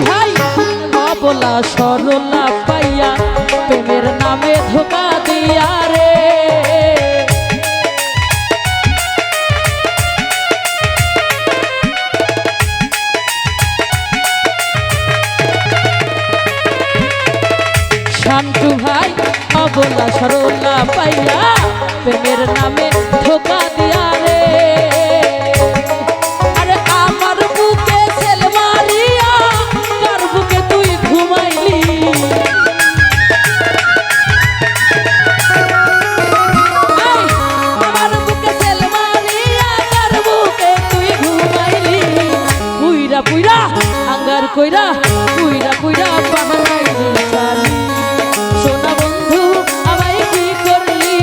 ভাই অবলা সরলা পাইয়া প্রেমের নামে ধোকা দিয়া রে। শান্তু ভাই অবলা সরলা পাইয়া প্রেমের নামে ধোকা দিয়া রে। আরে আমার বুকে ছেল মারিয়া কার বুকে তুই ঘুমাইলি। আমার বুকে ছেল মারিয়া কার বুকে তুই ঘুমাইলি। পুইরা পুইরা আঙ্গার কইরা পুইরা পুইরা বাহানাইলি চালি। সোনা বন্ধু আমায় কি করলি,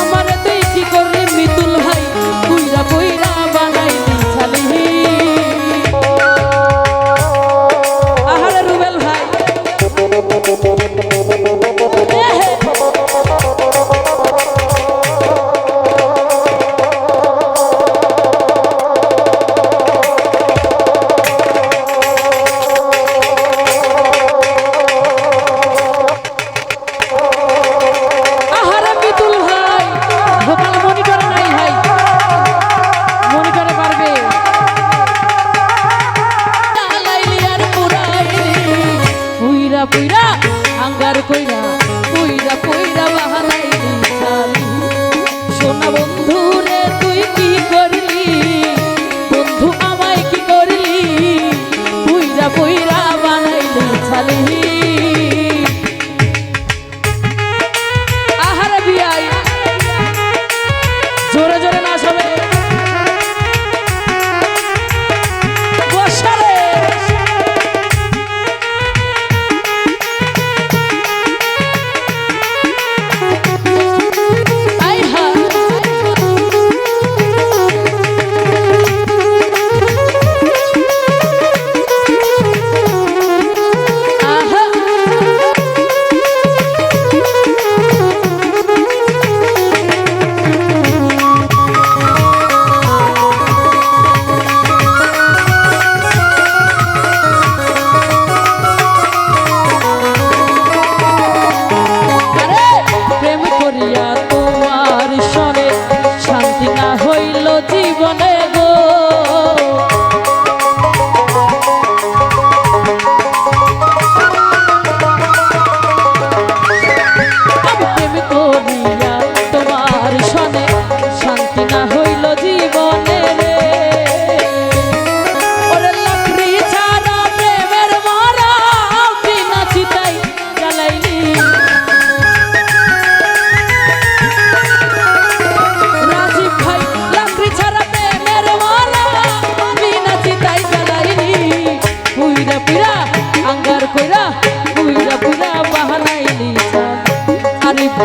আমার তুই কি করলি মিতুল ভাই পুইরা পুইরা বানাইলি ছালি। আহারে রুবেল ভাই পুইরা আঙ্গার কইরা পুইরা পুইরা বাহানাইলি ছালি। সোনা বন্ধু রে তুই কি করলি, বন্ধু আমায় কি করলি, পুইরা পুইরা বানাইলি ছালি। আহারে বিয়াই জোরে জোরে নাচ হবে।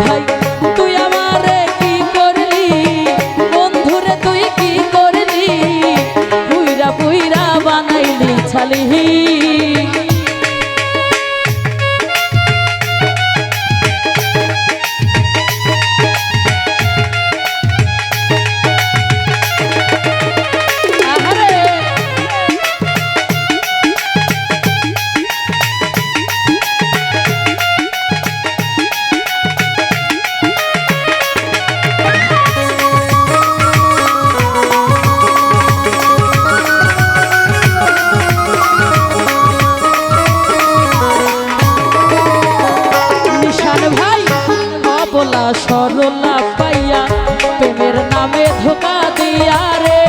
ভাই তুই আমারে কি করলি, বন্ধুরে তুই কি করলি, পুইরা পুইরা বানাইলি ছালি। সরলা পাইয়া প্রেমের নামে ধোকা দিয়া রে।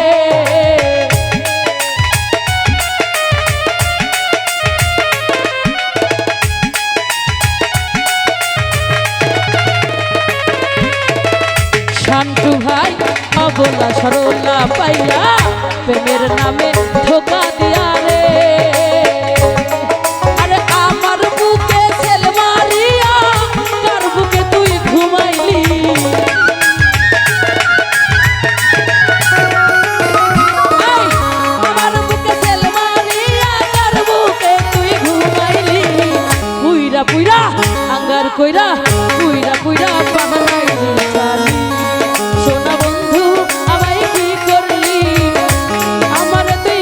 শান্তু ভাই অবলা সরলা পাইয়া প্রেমের নামে ধোকা দিয়া রে। পুইরা আঙ্গার কইরা পুইরা পুইরা বাহানাইলি ছালি। সোনা বন্ধু আমায় কি করলি, আমার তুই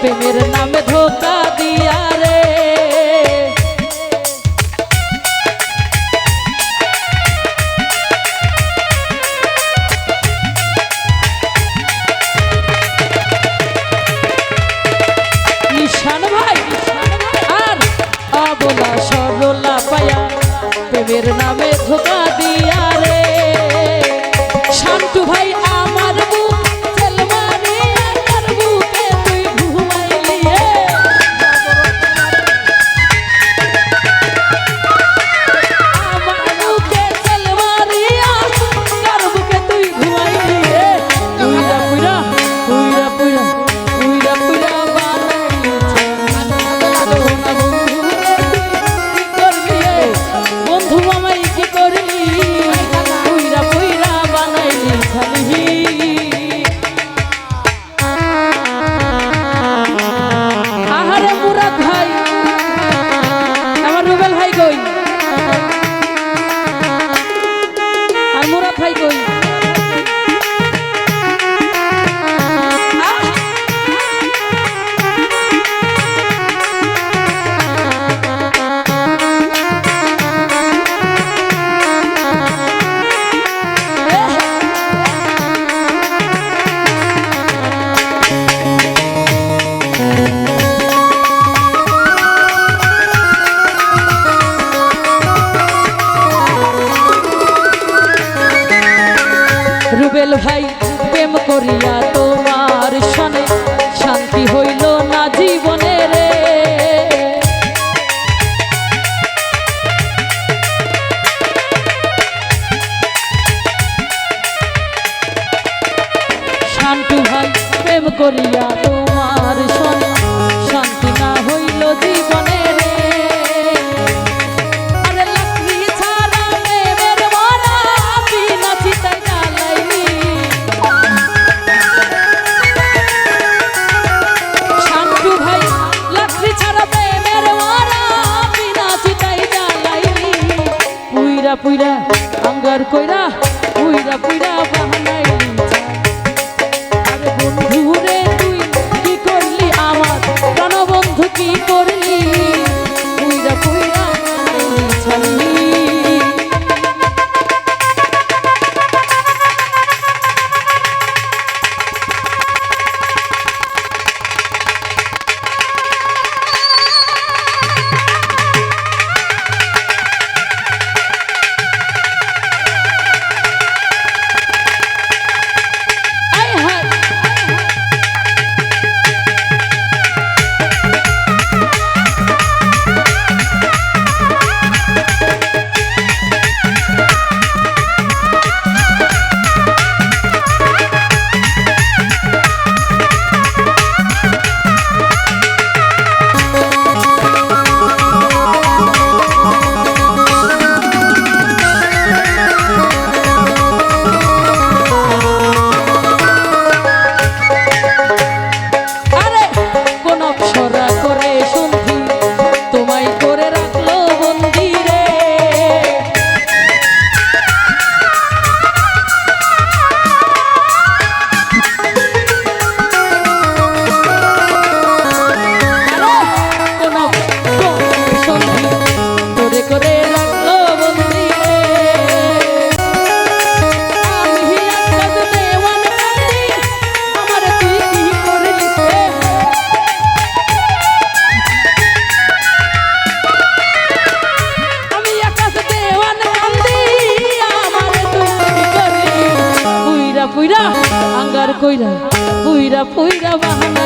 প্রেমের নামে ধোকা দিয়া রে। নিশান ভাই আর অবলা সরলা পায়া প্রেমের নামে ধোকা দিয়া রে। শান্তু ভাই আমার বুক তেলমারে আমার বুকে তুই ঘুমাইলি রে। আমার বুকে তেলমারিয়া আমার বুকে তুই ঘুমাইলি রে। পুইরা পুইরা পুইরা পুইরা পুইরা পুইরা বানাইলি না বন্ধু রে তুই কি করলি রে বন্ধু আমায় কি করলি পুইরা পুইরা বানাইলি খালি। আহারে মুরাদ ভাই আমার রুবেল ভাই কই আর মুরাদ ভাই কই? রুবেল ভাই প্রেম করিয়া তোমার সনে শান্তি হইল না জীবনে রে। শান্তু ভাই প্রেম করিয়া তোমার সনে শান্তি না হইল জীবনে রে। আরে লাকড়ি ছাড়া প্রেমের মরা বিনা চিতায় জ্বালাইলি। শান্তু ভাই লাকড়ি ছাড়া প্রেমের মরা বিনা চিতায় জ্বালাইলি। পুইরা পুইরা আঙ্গার কইরা পুইরা পুইরা বাহানাইলি। আরে বন্ধু রে তুই কি করলি আমার প্রাণবন্ধু কি করলি পুইরা পুইরা বানাইলি ছাড়লি। আয় হায় আরে কোন অপসরা করে সন্ধি তোমায় করে রাখলো বন্দি রে। আরে কোন সন্ধি তোরে করে রাখলো বন্দি রে। আমি আকাশ দেওয়ান কান্দি আমার তুই কি করলি রে। আমি আকাশ দেওয়ান কান্দি আমার তুই কি করলি। পুইরা পুইরা আঙ্গার কইরা পুইরা পুইরা বাহানা